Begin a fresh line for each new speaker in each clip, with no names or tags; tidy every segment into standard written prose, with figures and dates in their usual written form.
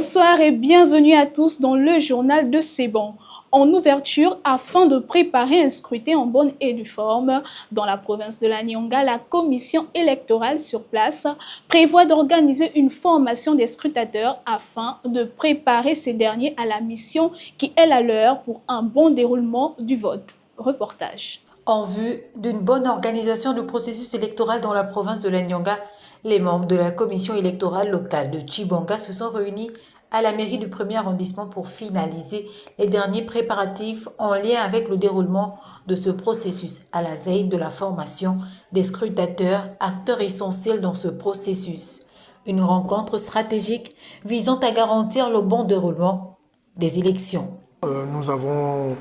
Bonsoir et bienvenue à tous dans le journal de C'est bon. En ouverture, afin de préparer un scrutin en bonne et due forme, dans la province de la Nyonga, la commission électorale sur place prévoit d'organiser une formation des scrutateurs afin de préparer ces derniers à la mission qui est la leur pour un bon déroulement du vote. Reportage.
En vue d'une bonne organisation du processus électoral dans la province de la Nyonga, les membres de la commission électorale locale de Tchibanga se sont réunis à la mairie du 1er arrondissement pour finaliser les derniers préparatifs en lien avec le déroulement de ce processus à la veille de la formation des scrutateurs, acteurs essentiels dans ce processus. Une rencontre stratégique visant à garantir le bon déroulement des élections.
Nous avons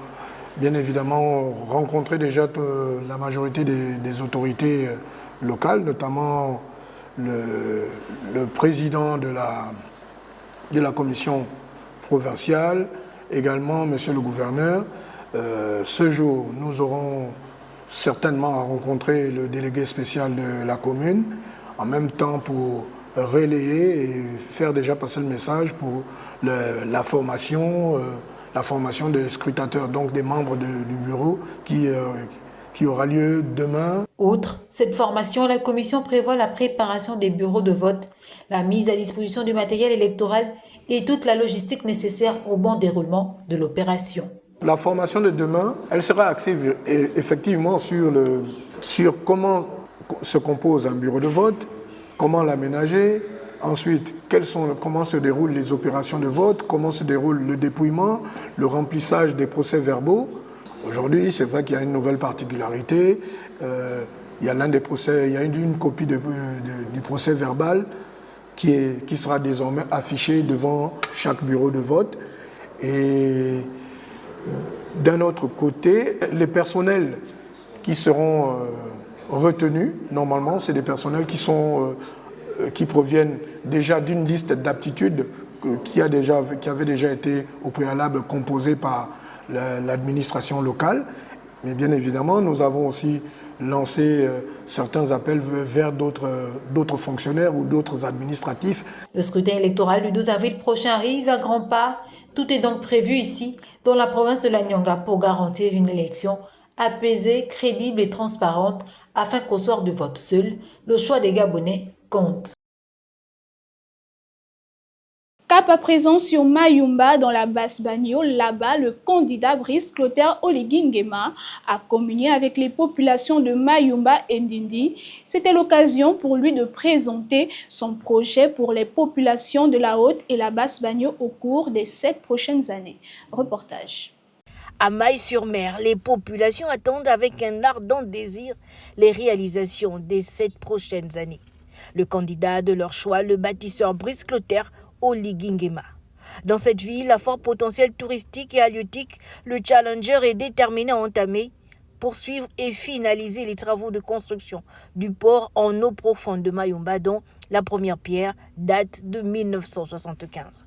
bien évidemment rencontré déjà la majorité des autorités locales, notamment le président de la commission provinciale, également monsieur le gouverneur. Ce jour, nous aurons certainement à rencontrer le délégué spécial de la commune, en même temps pour relayer et faire déjà passer le message pour la formation des scrutateurs, donc des membres du bureau qui aura lieu demain.
Outre cette formation, la commission prévoit la préparation des bureaux de vote, la mise à disposition du matériel électoral et toute la logistique nécessaire au bon déroulement de l'opération.
La formation de demain, elle sera axée effectivement sur comment se compose un bureau de vote, comment l'aménager, ensuite comment se déroulent les opérations de vote, comment se déroule le dépouillement, le remplissage des procès-verbaux. Aujourd'hui, c'est vrai qu'il y a une nouvelle particularité. Il y a une copie du procès verbal qui sera désormais affichée devant chaque bureau de vote. Et d'un autre côté, les personnels qui seront retenus, normalement, c'est des personnels qui proviennent déjà d'une liste d'aptitudes qui avait déjà été au préalable composée par l'administration locale. Mais bien évidemment, nous avons aussi lancé certains appels vers d'autres fonctionnaires ou d'autres administratifs.
Le scrutin électoral du 12 avril prochain arrive à grands pas. Tout est donc prévu ici, dans la province de la Nyonga, pour garantir une élection apaisée, crédible et transparente, afin qu'au soir du vote seul, le choix des Gabonais compte.
Cap à présent sur Mayumba dans la Basse-Banio. Là-bas, le candidat Brice Clotaire Oligui Nguema a communié avec les populations de Mayumba et Ndindi. C'était l'occasion pour lui de présenter son projet pour les populations de la Haute et la Basse-Banio au cours des 7 prochaines années. Reportage.
À Maille-sur-Mer, les populations attendent avec un ardent désir les réalisations des 7 prochaines années. Le candidat de leur choix, le bâtisseur Brice Clotaire Oligui Nguema. Dans cette ville à fort potentiel touristique et halieutique, le Challenger est déterminé à entamer, poursuivre et finaliser les travaux de construction du port en eau profonde de Mayumba, dont la première pierre date de 1975.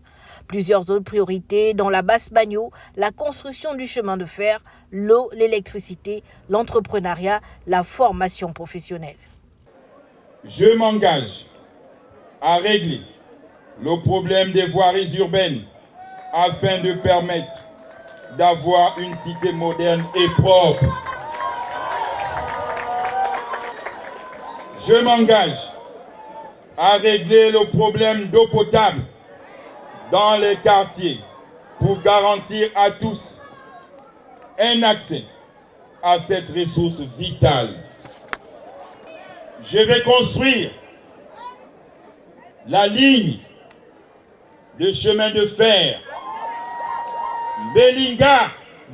Plusieurs autres priorités dans la Basse-Banio, la construction du chemin de fer, l'eau, l'électricité, l'entrepreneuriat, la formation professionnelle.
Je m'engage à régler le problème des voiries urbaines afin de permettre d'avoir une cité moderne et propre. Je m'engage à régler le problème d'eau potable dans les quartiers pour garantir à tous un accès à cette ressource vitale. Je vais construire la ligne de chemin de fer Belinga,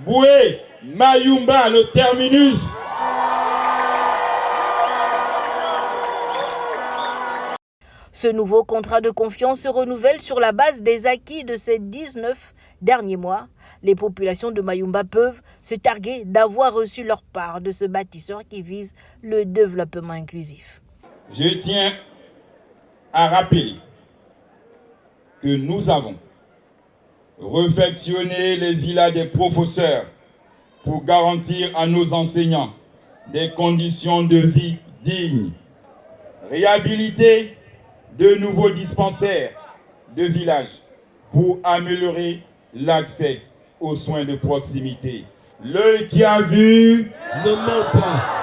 Boué, Mayumba, le terminus.
Ce nouveau contrat de confiance se renouvelle sur la base des acquis de ces 19 derniers mois. Les populations de Mayumba peuvent se targuer d'avoir reçu leur part de ce bâtisseur qui vise le développement inclusif.
Je tiens à rappeler que nous avons réfectionné les villas des professeurs pour garantir à nos enseignants des conditions de vie dignes, réhabiliter de nouveaux dispensaires de village pour améliorer l'accès aux soins de proximité. L'œil qui a vu ne ment pas.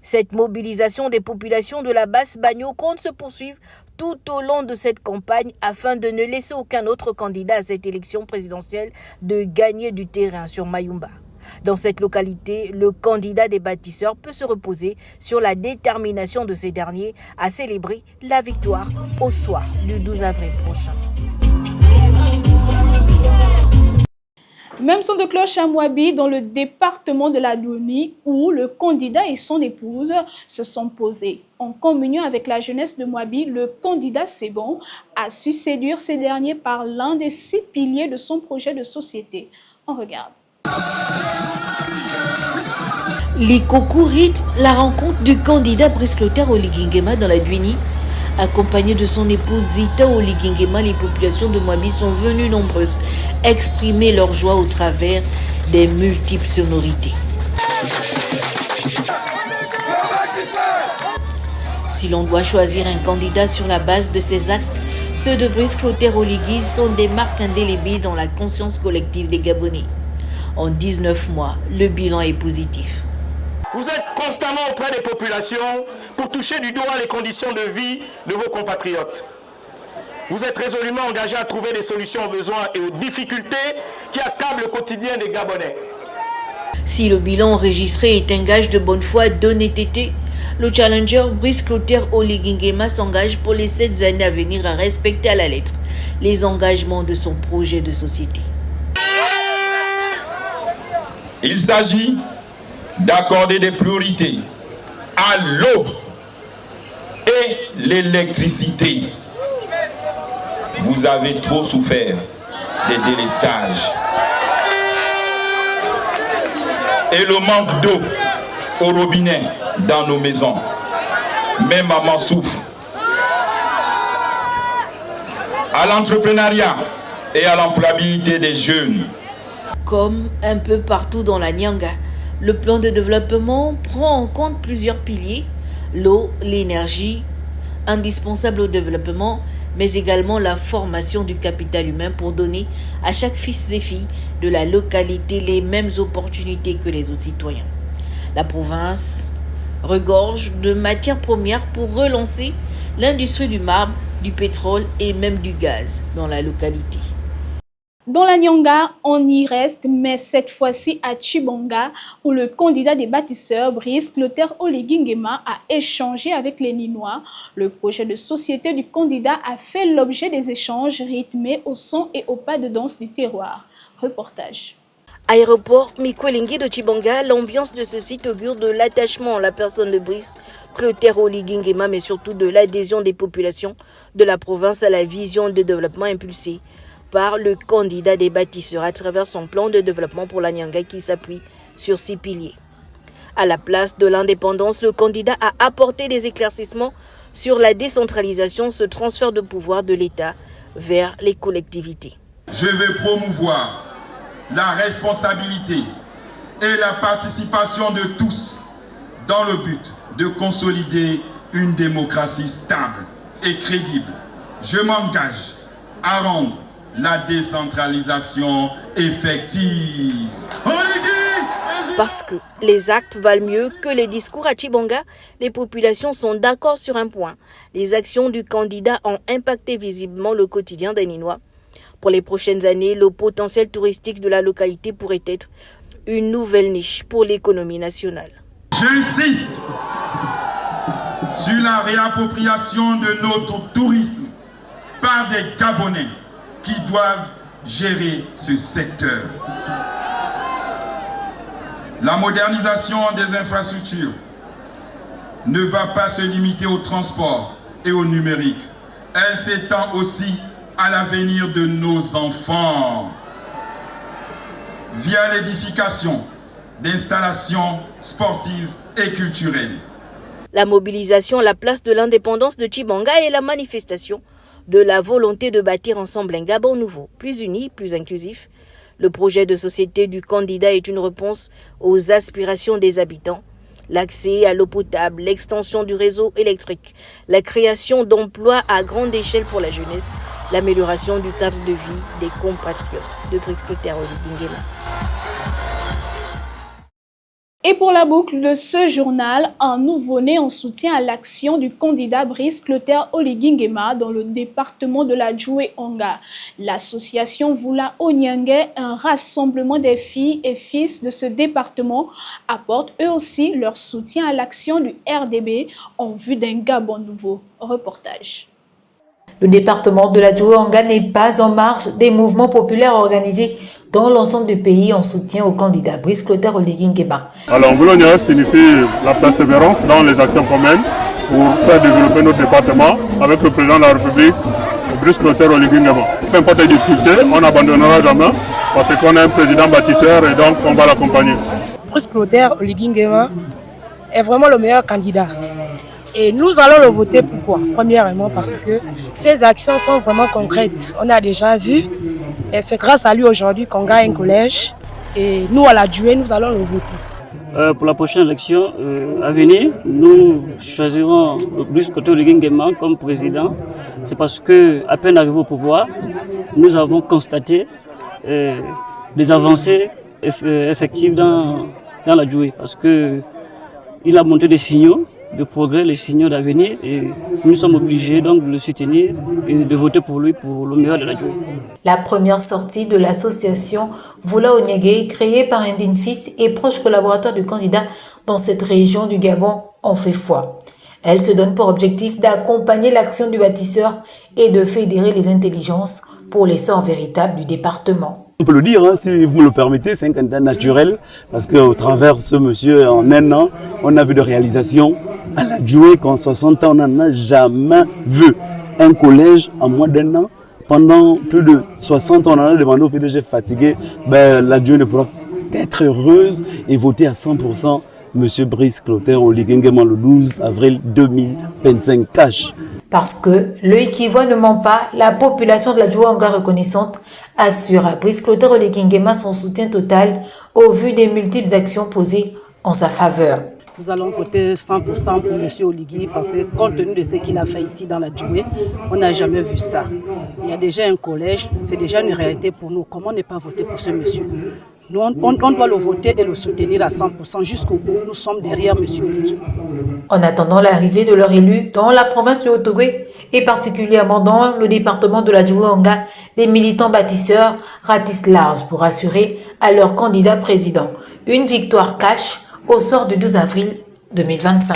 Cette mobilisation des populations de la Basse-Bagno compte se poursuivre tout au long de cette campagne afin de ne laisser aucun autre candidat à cette élection présidentielle de gagner du terrain sur Mayumba. Dans cette localité, le candidat des bâtisseurs peut se reposer sur la détermination de ces derniers à célébrer la victoire au soir du 12 avril prochain.
Même son de cloche à Mouabi, dans le département de la Doni, où le candidat et son épouse se sont posés. En communion avec la jeunesse de Mouabi, le candidat Sebon a su séduire ces derniers par l'un des 6 piliers de son projet de société. On regarde.
Les concours rythment la rencontre du candidat Brice Clotaire Oligingema dans la Duini. Accompagné de son épouse Zita Oligingema, les populations de Mouabi sont venues nombreuses exprimer leur joie au travers des multiples sonorités. Si l'on doit choisir un candidat sur la base de ses actes, ceux de Brice Clotaire Oligui sont des marques indélébiles dans la conscience collective des Gabonais. En 19 mois, le bilan est positif.
Vous êtes constamment auprès des populations pour toucher du doigt les conditions de vie de vos compatriotes. Vous êtes résolument engagé à trouver des solutions aux besoins et aux difficultés qui accablent le quotidien des Gabonais.
Si le bilan enregistré est un gage de bonne foi, d'honnêteté, le challenger Brice Clotaire Oligingema s'engage pour les 7 années à venir à respecter à la lettre les engagements de son projet de société.
Il s'agit d'accorder des priorités à l'eau et l'électricité. Vous avez trop souffert des délestages et le manque d'eau au robinet dans nos maisons. Même maman souffre. À l'entrepreneuriat et à l'employabilité des jeunes.
Comme un peu partout dans la Nyanga, le plan de développement prend en compte plusieurs piliers, l'eau, l'énergie, indispensable au développement, mais également la formation du capital humain pour donner à chaque fils et fille de la localité les mêmes opportunités que les autres citoyens. La province regorge de matières premières pour relancer l'industrie du marbre, du pétrole et même du gaz dans la localité.
Dans la Nyanga, on y reste, mais cette fois-ci à Tchibonga, où le candidat des bâtisseurs, Brice Clotaire Oligingema, a échangé avec les Ninois. Le projet de société du candidat a fait l'objet des échanges rythmés au son et au pas de danse du terroir. Reportage.
Aéroport Mikwelingi de Tchibonga, l'ambiance de ce site augure de l'attachement à la personne de Brice Clotaire Oligingema, mais surtout de l'adhésion des populations de la province à la vision de développement impulsée par le candidat des bâtisseurs à travers son plan de développement pour la Nyanga qui s'appuie sur 6 piliers. À la place de l'indépendance, le candidat a apporté des éclaircissements sur la décentralisation, ce transfert de pouvoir de l'État vers les collectivités.
Je vais promouvoir la responsabilité et la participation de tous dans le but de consolider une démocratie stable et crédible. Je m'engage à rendre la décentralisation effective.
Parce que les actes valent mieux que les discours à Tchibonga, les populations sont d'accord sur un point. Les actions du candidat ont impacté visiblement le quotidien des Ninois. Pour les prochaines années, le potentiel touristique de la localité pourrait être une nouvelle niche pour l'économie nationale.
J'insiste sur la réappropriation de notre tourisme par des Gabonais qui doivent gérer ce secteur. La modernisation des infrastructures ne va pas se limiter au transport et au numérique. Elle s'étend aussi à l'avenir de nos enfants via l'édification d'installations sportives et culturelles.
La mobilisation à la place de l'indépendance de Tchibonga est la manifestation de la volonté de bâtir ensemble un Gabon nouveau, plus uni, plus inclusif. Le projet de société du candidat est une réponse aux aspirations des habitants. l'accès à l'eau potable, l'extension du réseau électrique, la création d'emplois à grande échelle pour la jeunesse, l'amélioration du cadre de vie des compatriotes de Brice Clotaire Oligui Nguema.
Et pour la boucle de ce journal, un nouveau-né en soutien à l'action du candidat Brice Clotaire Oligui Nguema dans le département de la Djoué-Onga. L'association Vula Onyangue, un rassemblement des filles et fils de ce département, apporte eux aussi leur soutien à l'action du RDB en vue d'un Gabon nouveau. Reportage.
Le département de la Djoué-Onga n'est pas en marge des mouvements populaires organisés dans l'ensemble du pays en soutien au candidat Brice Clotaire Oligui Nguema.
Alors, Voulonia signifie la persévérance dans les actions communes pour faire développer notre département avec le président de la République, Brice Clotaire Oligui Nguema. Peu importe les difficultés, on n'abandonnera jamais parce qu'on a un président bâtisseur et donc on va l'accompagner.
Brice Clotaire Oligui Nguema est vraiment le meilleur candidat. Et nous allons le voter pourquoi? Premièrement parce que ses actions sont vraiment concrètes. On a déjà vu, et c'est grâce à lui aujourd'hui qu'on gagne un collège. Et nous, à la Djoué, nous allons le voter.
Pour la prochaine élection à venir, nous choisirons Brice Clotaire Oligui Nguema comme président. C'est parce que, à peine arrivé au pouvoir, nous avons constaté des avancées effectives dans la Djoué. Parce que il a montré des signaux de progrès, les signaux d'avenir, et nous sommes obligés donc de le soutenir et de voter pour lui pour le meilleur de la Djoué.
La première sortie de l'association Vula Onyangue, créée par un digne fils et proche collaborateur du candidat dans cette région du Gabon, en fait foi. Elle se donne pour objectif d'accompagner l'action du bâtisseur et de fédérer les intelligences pour l'essor véritable du département.
On peut le dire, hein, si vous me le permettez, c'est un candidat naturel parce qu'au travers de ce monsieur, en un an, on a vu de réalisations à la Djoué qu'en 60 ans, on n'en a jamais vu. Un collège en moins d'un an, pendant plus de 60 ans, on en a demandé au PDG fatigué, la Djoué ne pourra qu'être heureuse et voter à 100% monsieur Brice Clotaire Oligui Nguema le 12 avril 2025 cash.
Parce que l'œil qui voit ne ment pas, la population de la Djoué-Onga reconnaissante assure à Brice Clotaire Oligui Nguema son soutien total au vu des multiples actions posées en sa faveur.
Nous allons voter 100% pour M. Oligui parce que compte tenu de ce qu'il a fait ici dans la Djoué, on n'a jamais vu ça. Il y a déjà un collège, c'est déjà une réalité pour nous. Comment ne pas voter pour ce monsieur? Nous, on doit le voter et le soutenir à 100% jusqu'au bout. Nous sommes derrière M. Oligui.
En attendant l'arrivée de leur élu dans la province du Haut-Ogooué et particulièrement dans le département de la Djoué-Onga, les militants bâtisseurs ratissent large pour assurer à leur candidat président une victoire cash au sort du 12 avril 2025.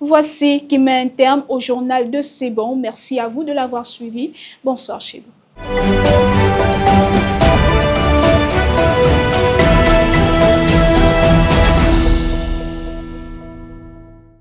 Voici qui met un terme au journal de C'est bon. Merci à vous de l'avoir suivi. Bonsoir chez vous.